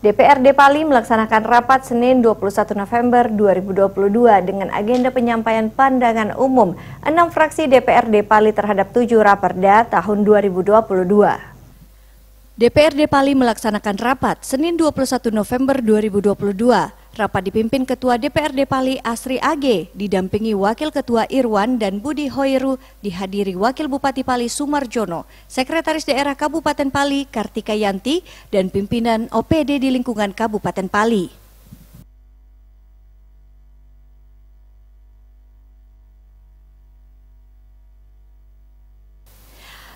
DPRD Pali melaksanakan rapat Senin 21 November 2022 dengan agenda penyampaian pandangan umum 6 fraksi DPRD Pali terhadap 7 Raperda tahun 2022. DPRD Pali melaksanakan rapat Senin 21 November 2022. Rapat dipimpin Ketua DPRD Pali Asri AG, didampingi Wakil Ketua Irwan dan Budi Hoiru, dihadiri Wakil Bupati Pali Sumarjono, Sekretaris Daerah Kabupaten Pali Kartika Yanti, dan pimpinan OPD di lingkungan Kabupaten Pali.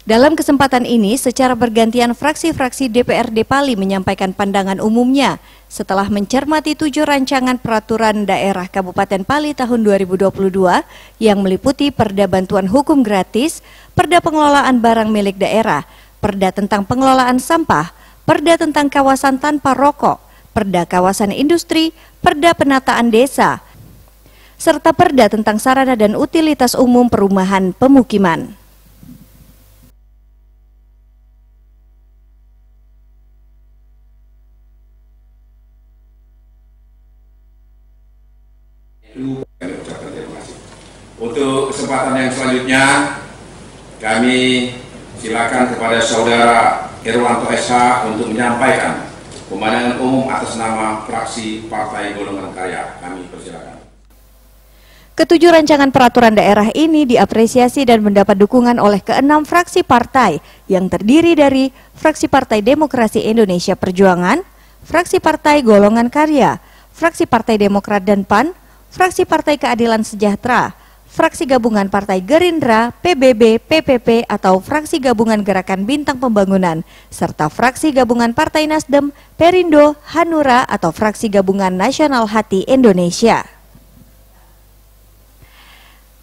Dalam kesempatan ini, secara bergantian fraksi-fraksi DPRD Pali menyampaikan pandangan umumnya setelah mencermati 7 rancangan peraturan daerah Kabupaten Pali tahun 2022 yang meliputi Perda Bantuan Hukum Gratis, Perda Pengelolaan Barang Milik Daerah, Perda tentang Pengelolaan Sampah, Perda tentang Kawasan Tanpa Rokok, Perda Kawasan Industri, Perda Penataan Desa, serta Perda tentang Sarana dan Utilitas Umum Perumahan Pemukiman. Untuk kesempatan yang selanjutnya, kami silakan kepada Saudara Irwanto SH untuk menyampaikan pandangan umum atas nama fraksi Partai Golongan Karya. Kami persilakan. Ketujuh rancangan peraturan daerah ini diapresiasi dan mendapat dukungan oleh ke-6 fraksi partai yang terdiri dari fraksi Partai Demokrasi Indonesia Perjuangan, fraksi Partai Golongan Karya, fraksi Partai Demokrat dan PAN, fraksi Partai Keadilan Sejahtera, fraksi gabungan Partai Gerindra, PBB, PPP atau fraksi gabungan Gerakan Bintang Pembangunan, serta fraksi gabungan Partai Nasdem, Perindo, Hanura atau fraksi gabungan Nasional Hati Indonesia.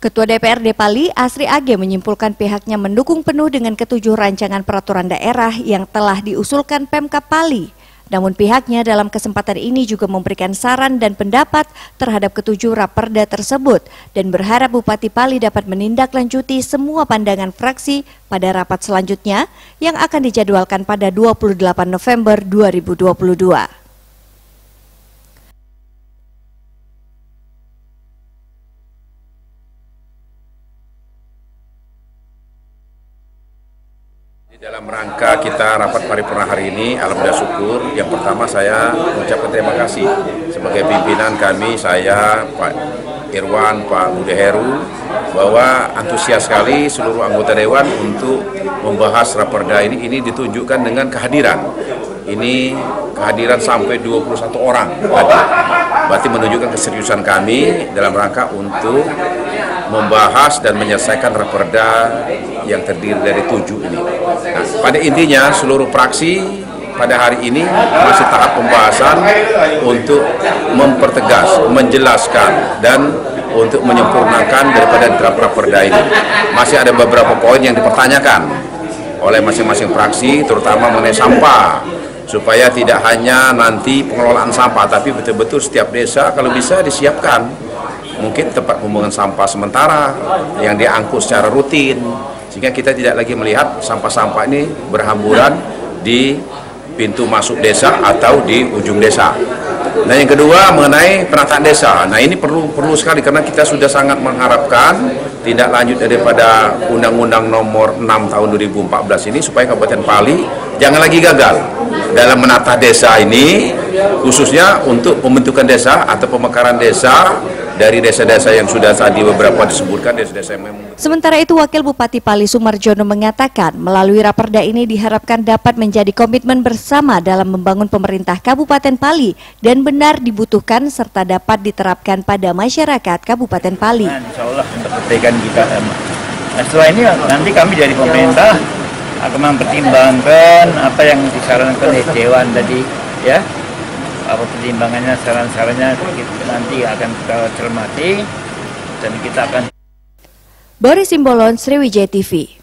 Ketua DPRD Pali, Asri AG, menyimpulkan pihaknya mendukung penuh dengan ketujuh rancangan peraturan daerah yang telah diusulkan Pemkab Pali. Namun pihaknya dalam kesempatan ini juga memberikan saran dan pendapat terhadap ketujuh raperda tersebut dan berharap Bupati Pali dapat menindaklanjuti semua pandangan fraksi pada rapat selanjutnya yang akan dijadwalkan pada 28 November 2022. Dalam rangka kita rapat paripurna hari ini, alhamdulillah syukur. Yang pertama saya mengucapkan terima kasih sebagai pimpinan kami, saya, Pak Irwan, Pak Budi Heru, bahwa antusias sekali seluruh anggota Dewan untuk membahas raperda ini. Ini ditunjukkan dengan kehadiran. Ini kehadiran sampai 21 orang tadi. Berarti menunjukkan keseriusan kami dalam rangka untuk membahas dan menyelesaikan raperda yang terdiri dari 7 ini. Nah, pada intinya seluruh fraksi pada hari ini masih tahap pembahasan untuk mempertegas, menjelaskan dan untuk menyempurnakan daripada draft raperda ini. Masih ada beberapa poin yang dipertanyakan oleh masing-masing fraksi, terutama mengenai sampah, supaya tidak hanya nanti pengelolaan sampah, tapi betul-betul setiap desa kalau bisa disiapkan mungkin tempat pembuangan sampah sementara yang diangkut secara rutin, sehingga kita tidak lagi melihat sampah-sampah ini berhamburan di pintu masuk desa atau di ujung desa. Nah, yang kedua mengenai penataan desa. Nah, ini perlu sekali karena kita sudah sangat mengharapkan tindak lanjut daripada Undang-Undang Nomor 6 Tahun 2014 ini supaya Kabupaten Pali jangan lagi gagal dalam menata desa ini, khususnya untuk pembentukan desa atau pemekaran desa dari desa-desa yang sudah tadi beberapa disebutkan desa-desa yang memang. Sementara itu, Wakil Bupati Pali Sumarjono mengatakan melalui raperda ini diharapkan dapat menjadi komitmen bersama dalam membangun pemerintah Kabupaten Pali dan benar dibutuhkan serta dapat diterapkan pada masyarakat Kabupaten Pali. Insya Allah untuk kebaikan kita. Nah, setelah ini nanti kami dari pemerintah akan mempertimbangkan apa yang disarankan oleh Dewan tadi, ya. Apa pertimbangannya, saran-sarannya nanti akan kita cermati dan kita akan. Boris Simbolon, Sriwijaya TV.